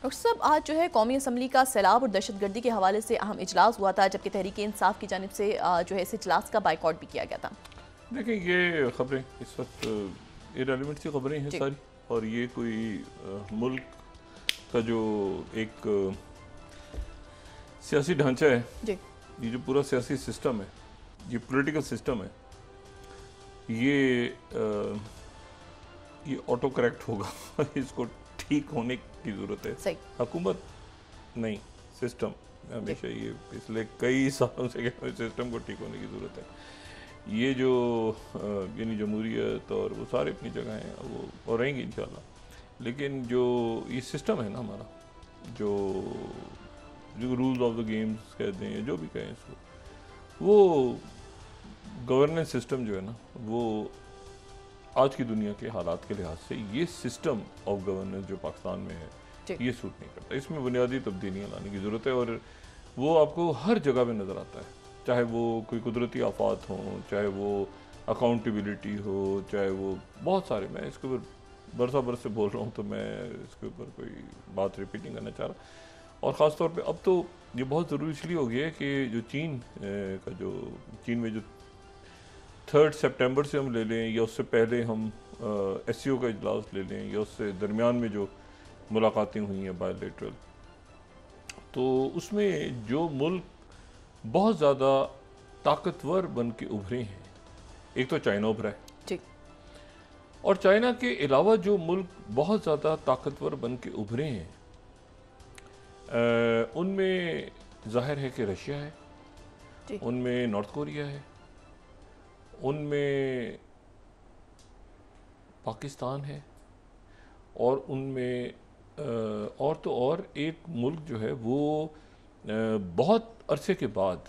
Doctor साहब, आज जो है कौमी असम्बली का सैलाब और दहशतगर्दी के हवाले से अहम इजलास हुआ था, जबकि तहरीक इंसाफ की जानिब से जो है इस इजलास का बाइकआउट भी किया गया था। देखिए, ये खबरें इस वक्त इरेलीवेंट सी खबरें हैं जी सारी। और ये कोई मुल्क का जो एक सियासी ढांचा है, जी ये जो पूरा सियासी सिस्टम है, ये पॉलिटिकल सिस्टम है, ये ऑटो करेक्ट होगा इसको ठीक होने की ज़रूरत है। सही। हुकूमत नहीं, सिस्टम। हमेशा ये पिछले कई सालों से सिस्टम को ठीक होने की ज़रूरत है। ये जो यानी जमहूरियत और वो सारे अपनी जगह हैं, वो और रहेंगी इंशाल्लाह। लेकिन जो ये सिस्टम है ना हमारा, जो जो रूल्स ऑफ द गेम्स कहते हैं, जो भी कहें इसको, वो गवर्नेंस सिस्टम जो है ना, वो आज की दुनिया के हालात के लिहाज से ये सिस्टम ऑफ गवर्नेंस जो पाकिस्तान में है, ये सूट नहीं करता। इसमें बुनियादी तब्दीलियाँ लाने की ज़रूरत है और वो आपको हर जगह पे नज़र आता है। चाहे वो कोई कुदरती आफात हों, चाहे वो अकाउंटेबिलिटी हो, चाहे वो बहुत सारे, मैं इसके ऊपर बरसा बरस से बोल रहा हूँ, तो मैं इसके ऊपर कोई बात रिपीट नहीं करना चाह रहा। और ख़ास तौर पे अब तो ये बहुत ज़रूरी इसलिए हो गया है कि जो चीन में जो 3 सितंबर से हम ले लें, या उससे पहले हम SCO का इजलास ले लें, या उससे दरमियान में जो मुलाकातें हुई हैं बायलैटरल, तो उसमें जो मुल्क बहुत ज़्यादा ताकतवर बन के उभरे हैं, एक तो चाइना उभरा है जी। और चाइना के अलावा जो मुल्क बहुत ज़्यादा ताकतवर बन के उभरे हैं, उनमें जाहिर है कि रशिया है, उनमें नॉर्थ कोरिया है, उनमें पाकिस्तान है, और उनमें और तो और एक मुल्क जो है वो बहुत अरसे के बाद,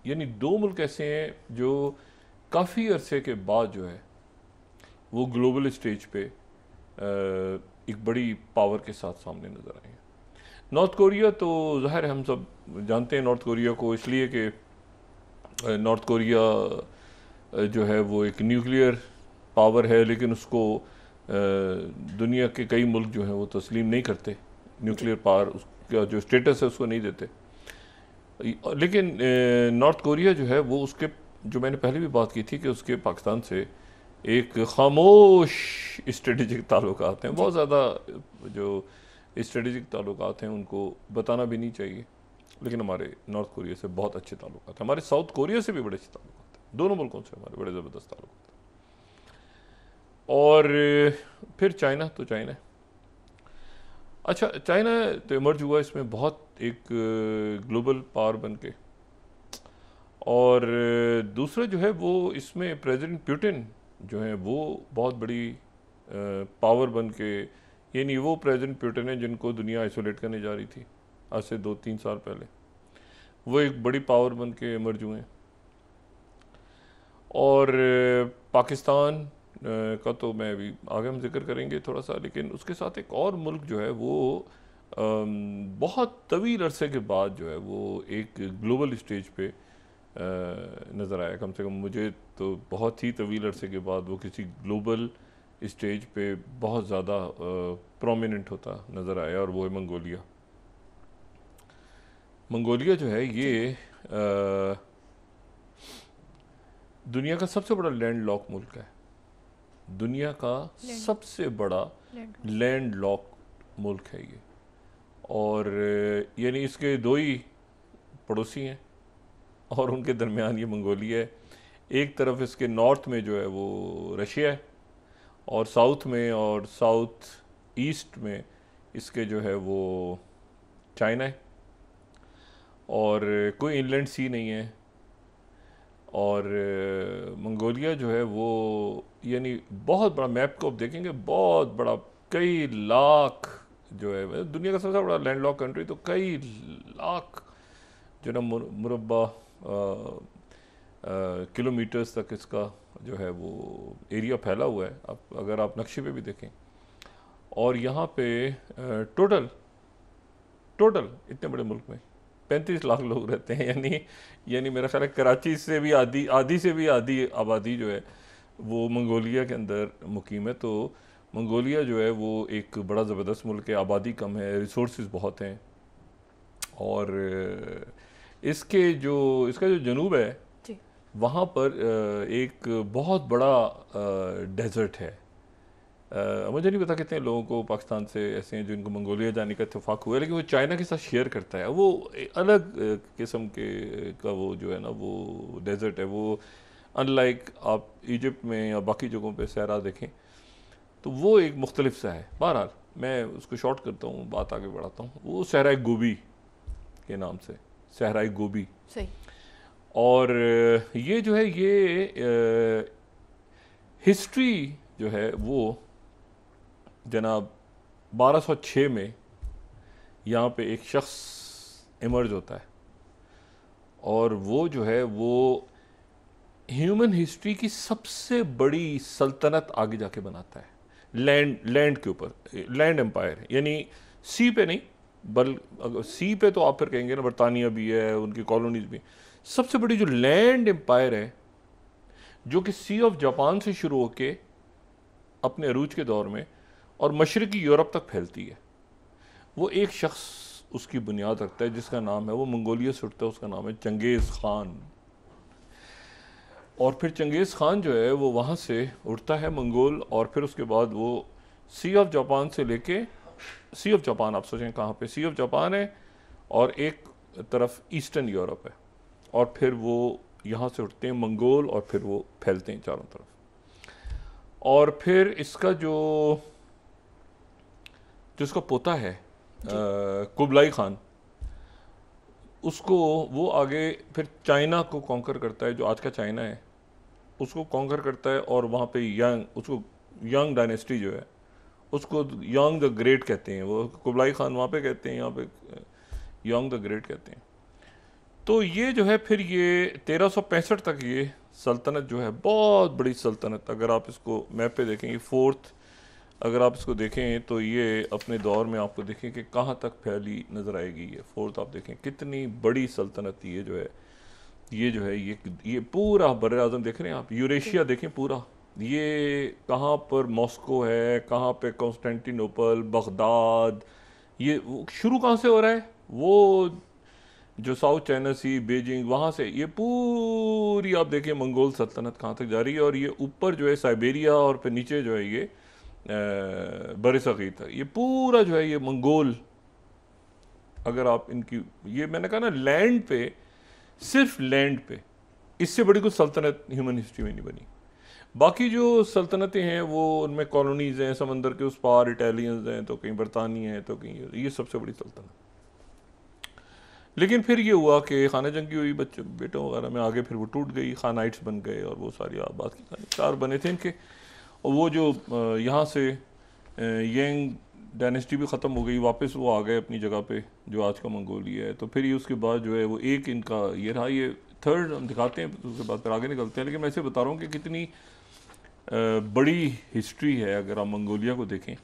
यानी 2 मुल्क ऐसे हैं जो काफ़ी अरसे के बाद जो है वो ग्लोबल स्टेज पे एक बड़ी पावर के साथ सामने नज़र आए हैं। नॉर्थ कोरिया तो ज़ाहिर है हम सब जानते हैं नॉर्थ कोरिया को, इसलिए कि नॉर्थ कोरिया जो है वो एक न्यूक्लियर पावर है, लेकिन उसको दुनिया के कई मुल्क जो हैं वो तस्लीम नहीं करते। न्यूक्लियर पावर, उसका जो स्टेटस है उसको नहीं देते। लेकिन नॉर्थ कोरिया जो है वो, उसके जो मैंने पहले भी बात की थी कि उसके पाकिस्तान से एक खामोश स्ट्रेटेजिक ताल्लुकात हैं। बहुत ज़्यादा जो स्ट्रेटेजिक ताल्लुकात हैं उनको बताना भी नहीं चाहिए, लेकिन हमारे नॉर्थ कोरिया से बहुत अच्छे ताल्लुकात हैं। हमारे साउथ कोरिया से भी बड़े अच्छे ताल्लुकात हैं। दोनों मुल्कों से हमारे बड़े ज़बरदस्त ताल्लुकात हैं। और फिर चाइना तो चाइना है। अच्छा, चाइना तो इमर्ज हुआ इसमें बहुत एक ग्लोबल पावर बन के, और दूसरा जो है वो इसमें प्रेसिडेंट पुतिन जो है वो बहुत बड़ी पावर बन के, यानी वो प्रेसिडेंट पुतिन है जिनको दुनिया आइसोलेट करने जा रही थी आज से 2-3 साल पहले, वो एक बड़ी पावर बन के इमर्ज हुए हैं। और पाकिस्तान का तो मैं अभी आगे हम जिक्र करेंगे थोड़ा सा, लेकिन उसके साथ एक और मुल्क जो है वो बहुत तवील अरसे के बाद जो है वो एक ग्लोबल स्टेज पे नज़र आया। कम से कम मुझे तो बहुत ही तवील अरसे के बाद वो किसी ग्लोबल स्टेज पे बहुत ज़्यादा प्रोमिनेंट होता नज़र आया, और वो है मंगोलिया। मंगोलिया जो है ये दुनिया का सबसे बड़ा लैंड लॉक मुल्क है। दुनिया का सबसे बड़ा लैंड लॉक मुल्क है ये। और यानी इसके 2 ही पड़ोसी हैं और उनके दरमियान ये मंगोलिया है। एक तरफ इसके नॉर्थ में जो है वो रशिया है, और साउथ में और साउथ ईस्ट में इसके जो है वो चाइना है, और कोई इनलैंड सी नहीं है। और मंगोलिया जो है वो यानी बहुत बड़ा, मैप को आप देखेंगे बहुत बड़ा, कई लाख जो है दुनिया का सबसे बड़ा लैंड लॉक कंट्री, तो कई लाख जो ना मुरब्बा किलोमीटर्स तक इसका जो है वो एरिया फैला हुआ है। अब अगर आप नक्शे पे भी देखें, और यहाँ पे टोटल इतने बड़े मुल्क में 35 लाख लोग रहते हैं। यानी मेरा ख्याल है कराची से भी आधी से भी आधी आबादी जो है वो मंगोलिया के अंदर मुकीम है। तो मंगोलिया जो है वो एक बड़ा ज़बरदस्त मुल्क है, आबादी कम है, रिसोर्सेज बहुत हैं, और इसका जो जनूब है जी। वहाँ पर एक बहुत बड़ा डेजर्ट है। मुझे नहीं पता कितने लोगों को पाकिस्तान से ऐसे हैं जिनको मंगोलिया जाने का इत्तेफाक हुआ है, लेकिन वो चाइना के साथ शेयर करता है। वो एक अलग किस्म के का वो जो है ना वो डेजर्ट है। वो अनलाइक आप इजिप्ट में या बाकी जगहों पे सहरा देखें तो वो एक मुख्तलिफ सा है। बहरहाल मैं उसको शॉर्ट करता हूँ, बात आगे बढ़ाता हूँ। वो सहराई गोबी के नाम से, सहराई गोबी। सही। और ये जो है ये हिस्ट्री जो है वो जनाब 1206 में यहाँ पे एक शख्स इमर्ज होता है, और वो जो है वो ह्यूमन हिस्ट्री की सबसे बड़ी सल्तनत आगे जाके बनाता है। लैंड के ऊपर, लैंड एम्पायर, यानी सी पे नहीं, अगर सी पे तो आप फिर कहेंगे ना बरतानिया भी है, उनकी कॉलोनीज भी। सबसे बड़ी जो लैंड एम्पायर है, जो कि सी ऑफ जापान से शुरू होके अपने अरूज के दौर में और मशरकी यूरोप तक फैलती है, वो एक शख्स उसकी बुनियाद रखता है, जिसका नाम है, वो मंगोलिया से उठता है, उसका नाम है चंगेज़ खान। और फिर चंगेज़ खान जो है वो वहाँ से उठता है मंगोल, और फिर उसके बाद वो सी ऑफ जापान से लेके, सी ऑफ जापान आप सोचें कहाँ पे, सी ऑफ जापान है और एक तरफ ईस्टर्न यूरोप है, और फिर वो यहाँ से उठते हैं मंगोल, और फिर वो फैलते हैं चारों तरफ। और फिर इसका जिसका पोता है कुबलाई खान, उसको वो आगे फिर चाइना को कॉन्कर करता है, जो आज का चाइना है उसको कॉन्कर करता है, और वहाँ पे उसको यंग डायनेस्टी जो है उसको यंग द ग्रेट कहते हैं। वो कुबलाई खान वहाँ पे कहते हैं, यहाँ पे यंग द ग्रेट कहते हैं। तो ये जो है फिर ये 1365 तक ये सल्तनत जो है बहुत बड़ी सल्तनत। अगर आप इसको मैप पे देखेंगे, फोर्थ अगर आप इसको देखें तो ये अपने दौर में आपको देखें कि कहाँ तक फैली नज़र आएगी। ये फोर्थ आप देखें कितनी बड़ी सल्तनत ये जो है ये पूरा बर्र आज़म देख रहे हैं आप, यूरेशिया देखें पूरा, ये कहाँ पर मॉस्को है, कहाँ पे कॉन्स्टेंटिनोपल, बगदाद, ये शुरू कहाँ से हो रहा है, वो जो साउथ चाइना सी, बीजिंग, वहाँ से ये पूरी आप देखिए मंगोल सल्तनत कहाँ तक जा रही है। और ये ऊपर जो है साइबेरिया, और फिर नीचे जो है ये बरसगीर था, ये पूरा जो है ये मंगोल। अगर आप इनकी, ये मैंने कहा ना लैंड पे, सिर्फ लैंड पे इससे बड़ी कोई सल्तनत ह्यूमन हिस्ट्री में नहीं बनी। बाकी जो सल्तनतें हैं वो उनमें कॉलोनीज हैं, समंदर के उस पार इटालियंस हैं, तो कहीं बरतानिया हैं, तो कहीं ये सबसे बड़ी सल्तनत। लेकिन फिर ये हुआ कि खाना जंगी हुई बच्चों बेटों वगैरह में, आगे फिर वो टूट गई, खानाइट्स बन गए, और वो सारी आप बात की चार बने थे इनके। और वो जो यहाँ से यंग डायनेस्टी भी ख़त्म हो गई, वापस वो आ गए अपनी जगह पे जो आज का मंगोलिया है। तो फिर ये उसके बाद जो है वो एक इनका ये रहा, ये थर्ड हम दिखाते हैं, उसके बाद फिर आगे निकलते हैं। लेकिन मैं इसे बता रहा हूँ कि कितनी बड़ी हिस्ट्री है। अगर आप मंगोलिया को देखें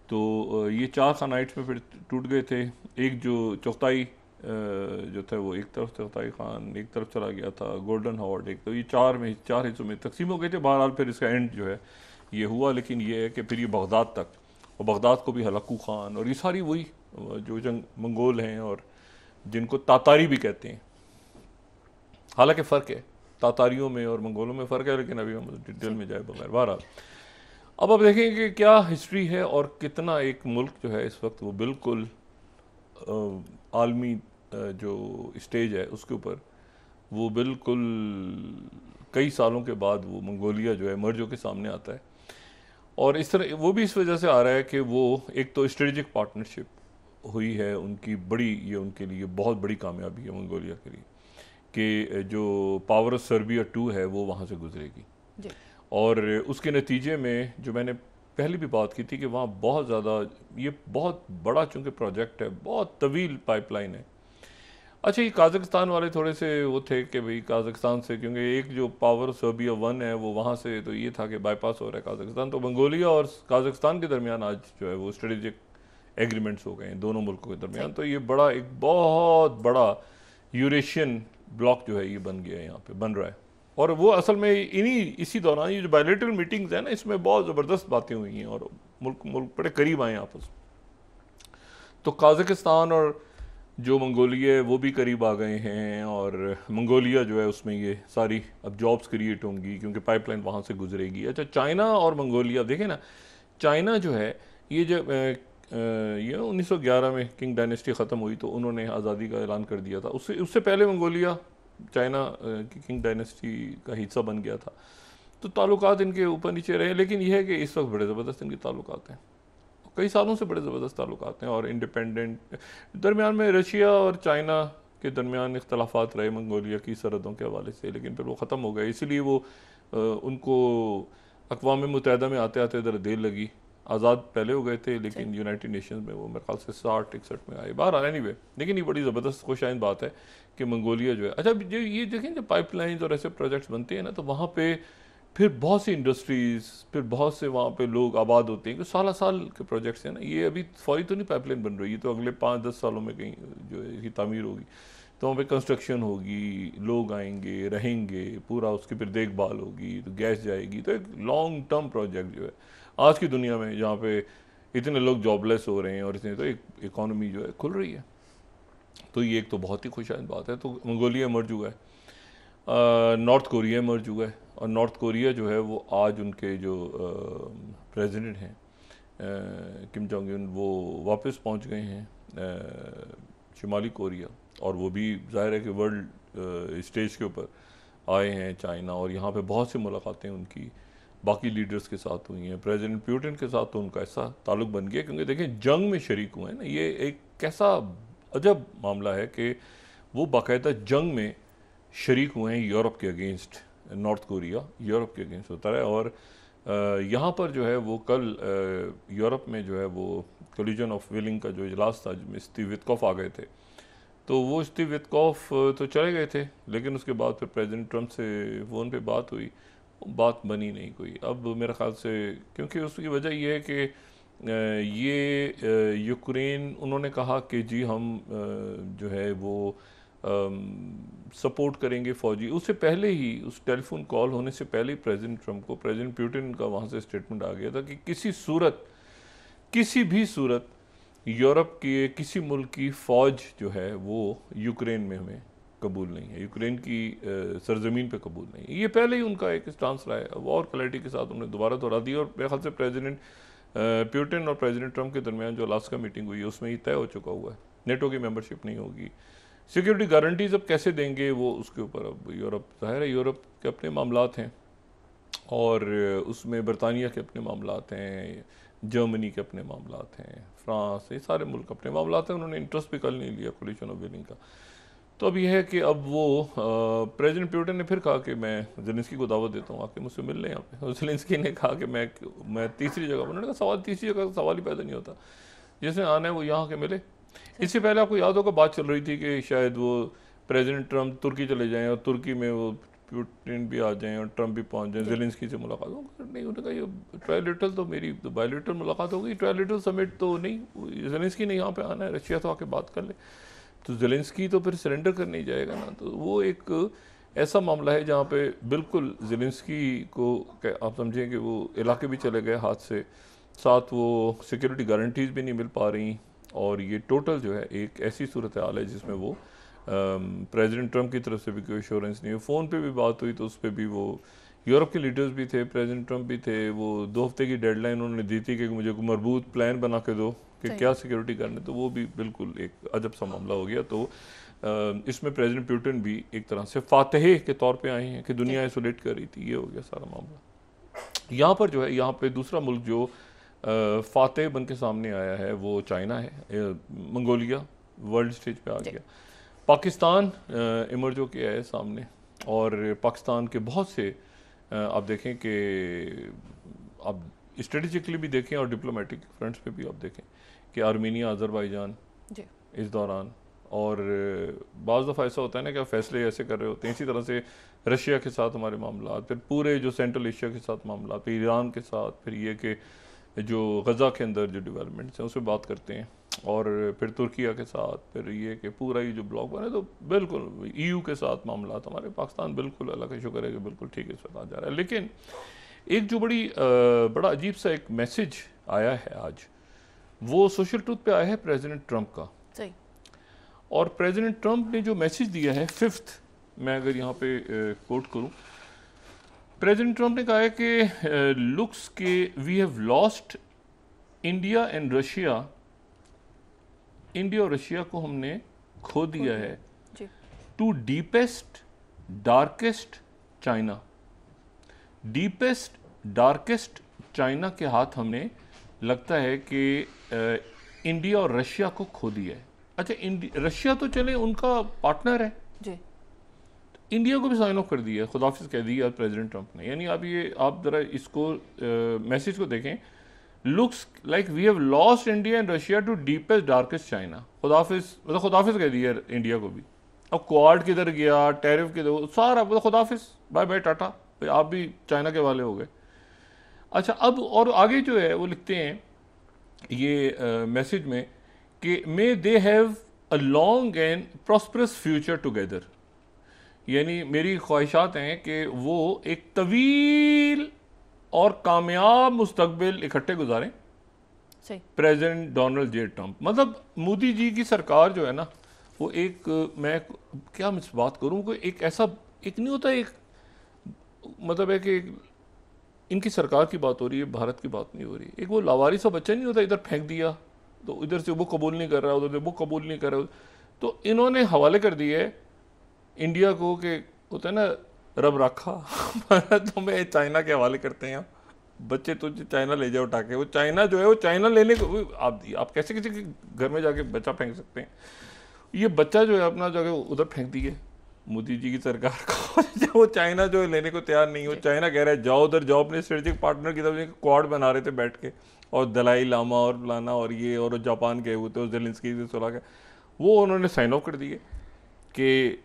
तो ये चार खानाइट्स में फिर टूट गए थे। एक जो चौथाई जो था वो एक तरफ चौथाई खान, एक तरफ चला गया था गोल्डन हॉर्ड, एक तो ये चार हिस्सों में तकसीम हो गए थे। बहरहाल फिर इसका एंड जो है ये हुआ। लेकिन ये है कि फिर ये बगदाद तक, और बगदाद को भी हलाकू खान, और ये सारी वही जो जंग मंगोल हैं, और जिनको तातारी भी कहते हैं। हालांकि फ़र्क है तातारियों में और मंगोलों में फ़र्क है, लेकिन अभी हम डिटेल में जाए बगैर। बहरहाल अब आप देखें कि क्या हिस्ट्री है, और कितना एक मुल्क जो है इस वक्त वो बिल्कुल आलमी जो स्टेज है उसके ऊपर वो बिल्कुल कई सालों के बाद वो मंगोलिया जो है मर्ज होकर सामने आता है। और इस तरह वो भी इस वजह से आ रहा है कि वो एक तो स्ट्रेटेजिक पार्टनरशिप हुई है उनकी बड़ी, ये उनके लिए बहुत बड़ी कामयाबी है मंगोलिया के लिए कि जो पावर ऑफ सर्बिया 2 है वो वहाँ से गुजरेगी जी। और उसके नतीजे में जो मैंने पहले भी बात की थी कि वहाँ बहुत ज़्यादा, ये बहुत बड़ा चूँकि प्रोजेक्ट है, बहुत तवील पाइपलाइन है। अच्छा, ये काज़ाकिस्तान वाले थोड़े से वो थे कि भाई काज़ाकिस्तान से, क्योंकि एक जो पावर सर्बिया 1 है वो वहाँ से, तो ये था कि बाईपास हो रहा है काज़ाकिस्तान, तो मंगोलिया और काज़ाकिस्तान के दरमियान आज जो है वो स्ट्रेटेजिक एग्रीमेंट्स हो गए हैं दोनों मुल्कों के दरमियान। तो ये बड़ा, एक बहुत बड़ा यूरेशियन ब्लॉक जो है ये बन गया है, यहाँ पे बन रहा है। और वो असल में इसी दौरान ये जो बायलैटरल मीटिंग्स हैं ना, इसमें बहुत ज़बरदस्त बातें हुई हैं और मुल्क मुल्क बड़े करीब आए आपस में। तो काज़ाकिस्तान और जो मंगोलिया है वो भी करीब आ गए हैं, और मंगोलिया जो है उसमें ये सारी अब जॉब्स क्रिएट होंगी क्योंकि पाइपलाइन वहाँ से गुजरेगी। अच्छा, चाइना और मंगोलिया देखें ना, चाइना जो है ये जब ये 1911 में किंग डायनेस्टी ख़त्म हुई तो उन्होंने आज़ादी का ऐलान कर दिया था। उससे उससे पहले मंगोलिया चाइना की किंग डायनेस्टी का हिस्सा बन गया था। तो ताल्लुकात इनके ऊपर नीचे रहे, लेकिन यह है कि इस वक्त बड़े ज़बरदस्त इनके ताल्लुकात हैं, कई सालों से बड़े ज़बरदस्त ताल्लुकात हैं। और इंडिपेंडेंट दरमियान में रशिया और चाइना के दरमियान इख्तलाफात रहे मंगोलिया की सरहदों के हवाले से, लेकिन फिर वो ख़त्म हो गए। इसलिए वो उनको अक़वाम मुत्तहिदा में आते आते इधर देर लगी। आज़ाद पहले हो गए थे, लेकिन यूनाइटेड नेशंस में वो मेरे ख्याल से 60-61 में आए, बाहर आया नहीं वे। लेकिन ये बड़ी ज़बरदस्त खुशाइन बात है कि मंगोलिया जो है, अच्छा जो ये देखें जब पाइपलाइंस और ऐसे प्रोजेक्ट्स बनते हैं ना, तो वहाँ पे फिर बहुत सी इंडस्ट्रीज़, फिर बहुत से वहाँ पे लोग आबाद होते हैं, क्योंकि साल साल के प्रोजेक्ट्स हैं ना। ये अभी फौरी तो नहीं पाइपलाइन बन रही है, तो अगले 5-10 सालों में कहीं जो है इसकी तामीर होगी, तो वहाँ पे कंस्ट्रक्शन होगी, लोग आएंगे, रहेंगे, पूरा उसकी फिर देखभाल होगी, तो गैस जाएगी। तो एक लॉन्ग टर्म प्रोजेक्ट जो है आज की दुनिया में, जहाँ पे इतने लोग जॉबलेस हो रहे हैं और इतने, तो एक इकॉनमी जो है खुल रही है। तो ये एक तो बहुत ही खुशहाल बात है। तो मंगोलिया मर्ज हुआ है, नॉर्थ कोरिया मर्ज हुआ है, और नॉर्थ कोरिया जो है वो आज उनके जो प्रेसिडेंट हैं किम जोंग उन, वो वापस पहुंच गए हैं शुमाली कोरिया, और वो भी जाहिर है कि वर्ल्ड स्टेज के ऊपर आए हैं चाइना, और यहाँ पे बहुत सी मुलाकातें उनकी बाकी लीडर्स के साथ हुई हैं। प्रेसिडेंट पुतिन के साथ तो उनका ऐसा ताल्लुक बन गया, क्योंकि देखें जंग में शरीक हुए हैं ना, ये एक कैसा अजब मामला है कि वो बाकायदा जंग में शरीक हुए हैं यूरोप के अगेंस्ट। नॉर्थ कोरिया यूरोप के अगेंस्ट होता है, और यहाँ पर जो है वो कल यूरोप में जो है वो कोलिजन ऑफ विलिंग का जो इजलास था, जिसमें स्टीव विटकॉफ आ गए थे। तो वो स्टीव विटकॉफ तो चले गए थे, लेकिन उसके बाद फिर प्रेसिडेंट ट्रंप से फ़ोन पे बात हुई, बात बनी नहीं कोई। अब मेरे ख्याल से, क्योंकि उसकी वजह ये है कि ये यूक्रेन, उन्होंने कहा कि जी हम जो है वो सपोर्ट करेंगे फ़ौजी। उससे पहले ही, उस टेलीफोन कॉल होने से पहले ही प्रेसिडेंट ट्रंप को, प्रेसिडेंट पुतिन का वहाँ से स्टेटमेंट आ गया था कि किसी भी सूरत यूरोप के किसी मुल्क की फ़ौज जो है वो यूक्रेन में हमें कबूल नहीं है, यूक्रेन की सरजमीन पे कबूल नहीं है। ये पहले ही उनका एक स्टांस रहा है। अब और क्लैरिटी के साथ उन्होंने दोबारा दोहरा दी, और मेरे ख्याल से प्रेसिडेंट पुतिन और प्रेसिडेंट ट्रंप के दरमियान जो अलास्का मीटिंग हुई है उसमें ये तय हो चुका हुआ है, नेटो की मेंबरशिप नहीं होगी। सिक्योरिटी गारंटीज अब कैसे देंगे वो, उसके ऊपर अब यूरोप, जाहिर है यूरोप के अपने मामलात हैं, और उसमें बरतानिया के अपने मामलात हैं, जर्मनी के अपने मामलात हैं, फ्रांस, ये सारे मुल्क अपने मामलात हैं। उन्होंने इंटरेस्ट भी कल नहीं लिया कोलिशन ऑफ विलिंग का। तो अब यह है कि अब वो प्रेसिडेंट पुतिन ने फिर कहा कि मैं ज़ेलेंस्की को दावत देता हूँ आके मुझसे मिल लें यहाँ पे, और ज़ेलेंस्की ने कहा कि मैं तीसरी जगह, उन्होंने कहा सवाल तीसरी जगह का सवाल ही पैदा नहीं होता, जिसने आना है वो यहाँ के मिले। इससे पहले आपको याद होगा बात चल रही थी कि शायद वो प्रेसिडेंट ट्रंप तुर्की चले जाएं, और तुर्की में वो पुतिन भी आ जाएं और ट्रंप भी पहुँच जाएं, ज़ेलेंस्की से मुलाकात हो नहीं। उन्होंने कहा ये ट्रायलेटरल तो मेरी तो बायलेटरल मुलाकात होगी, ट्रायलेटरल समिट तो नहीं, ज़ेलेंस्की ने यहाँ पे आना है, रशिया तो आके बात कर ले। तो ज़ेलेंस्की तो फिर सरेंडर करने ही जाएगा ना। तो वो एक ऐसा मामला है जहाँ पे बिल्कुल ज़ेलेंस्की को आप समझें कि वो इलाके भी चले गए हाथ से, साथ वो सिक्योरिटी गारंटीज़ भी नहीं मिल पा रही, और ये टोटल जो है एक ऐसी सूरत हाल है जिसमें वो प्रेसिडेंट ट्रंप की तरफ से भी कोई एश्योरेंस नहीं है। फ़ोन पे भी बात हुई तो उस पर भी वो यूरोप के लीडर्स भी थे, प्रेसिडेंट ट्रंप भी थे, वो 2 हफ्ते की डेडलाइन उन्होंने दी थी कि मुझे कोई मजबूत प्लान बना के दो कि क्या सिक्योरिटी करने, तो वो भी बिल्कुल एक अजब सा मामला हो गया। तो इसमें प्रेसिडेंट पुतिन भी एक तरह से फातह के तौर पे आए हैं कि दुनिया आइसोलेट कर रही थी, ये हो गया सारा मामला। यहाँ पर जो है, यहाँ पे दूसरा मुल्क जो फातह बन के सामने आया है वो चाइना है, मंगोलिया वर्ल्ड स्टेज पे आ गया। पाकिस्तान इमर्ज हो के आया सामने, और पाकिस्तान के बहुत से आप देखें कि आप स्ट्रेटेजिकली भी देखें और डिप्लोमेटिक फ्रंट्स पे भी आप देखें कि आर्मीनिया, अज़रबैजान इस दौरान, और बाज़ दफ़ा ऐसा होता है ना कि आप फैसले ऐसे कर रहे होते हैं। इसी तरह से रशिया के साथ हमारे मामला, फिर पूरे जो सेंट्रल एशिया के साथ मामला, फिर ईरान के साथ, फिर ये कि जो गज़ा के अंदर जो डेवलपमेंट्स हैं उस पर बात करते हैं। और फिर तुर्किया के साथ, फिर ये कि पूरा ये जो ब्लॉक बने, तो बिल्कुल ईयू के साथ मामला हमारे पाकिस्तान बिल्कुल अल्लाह का शुक्र है कि बिल्कुल ठीक है, इस वक्त आ जा रहा है। लेकिन एक जो बड़ा अजीब सा एक मैसेज आया है आज, वो सोशल ट्रूथ पे आया है प्रेसिडेंट ट्रंप का। सही। और प्रेसिडेंट ट्रंप ने जो मैसेज दिया है 5th, मैं अगर यहाँ पे कोट करूँ, प्रेसिडेंट ट्रंप ने कहा है कि looks like we have lost India and Russia, India और रशिया को हमने खो दिया है to deepest darkest China, deepest darkest China के हाथ हमने लगता है कि इंडिया और रशिया को खो दिया है। अच्छा, रशिया तो चले उनका पार्टनर है जी, इंडिया को भी साइन ऑफ कर दिया, खुदाफिज कह दी आज प्रेसिडेंट ट्रंप ने। यानी आप जरा इसको मैसेज को देखें, looks like we have lost India and Russia to deepest darkest China, खुदाफिज मतलब खुदाफिज कह दिया इंडिया को भी। अब क्वाड किधर गया, टैरिफ किधर, सारा मतलब खुदाफिज, बाय बाय टाटा, आप भी चाइना के वाले हो गए। अच्छा, अब और आगे जो है वो लिखते हैं ये मैसेज में कि may they have a long and prosperous future together, यानी मेरी ख्वाहिशात हैं कि वो एक तवील और कामयाब मुस्तकबिल इकट्ठे गुजारें। सही। प्रेसिडेंट डोनाल्ड जे ट्रंप, मतलब मोदी जी की सरकार जो है ना, वो एक मैं क्या मैं बात करूँ कि एक ऐसा एक नहीं होता, एक मतलब है कि इनकी सरकार की बात हो रही है, भारत की बात नहीं हो रही। एक वो लावारिस सा बच्चा नहीं होता, इधर फेंक दिया तो इधर से वो कबूल नहीं कर रहा, उधर से वो कबूल नहीं कर रहा, तो इन्होंने हवाले कर दिए इंडिया को कि होता है ना रब रखा तुम्हें चाइना के हवाले करते हैं, बच्चे तुझे चाइना ले जाओ उठा के। वो चाइना जो है, वो चाइना लेने को आप कैसे किसी के घर में जाके बच्चा फेंक सकते हैं? ये बच्चा जो है अपना जगह उधर फेंक दिए मोदी जी की सरकार को वो चाइना जो है लेने को तैयार नहीं हो। चाइना कह रहा है जाओ उधर जाओ, अपने स्ट्रेटेजिक पार्टनर की तरफ क्वाड बना रहे थे बैठ के, और दलाई लामा और फलाना और ये, और जापान गए हुए थे उस जेलेंस्की से सुलह के, वो उन्होंने साइन ऑफ कर दिए कि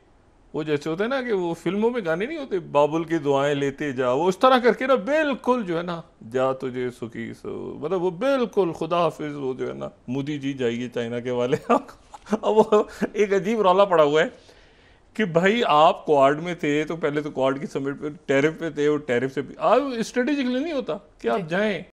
वो जैसे होता है ना कि वो फिल्मों में गाने नहीं होते, बाबुल की दुआएं लेते जा, वो उस तरह करके ना बिल्कुल जो है ना, जा तुझे सुखी सो, मतलब वो बिल्कुल खुदा हाफिज, वो जो है ना मोदी जी जाइए चाइना के वाले। अब वो एक अजीब रौला पड़ा हुआ है कि भाई आप क्वाड में थे तो पहले तो क्वाड की समिट पे टैरिफ पे थे, और टैरिफ से आप स्ट्रेटेजिकली नहीं होता कि आप जाएं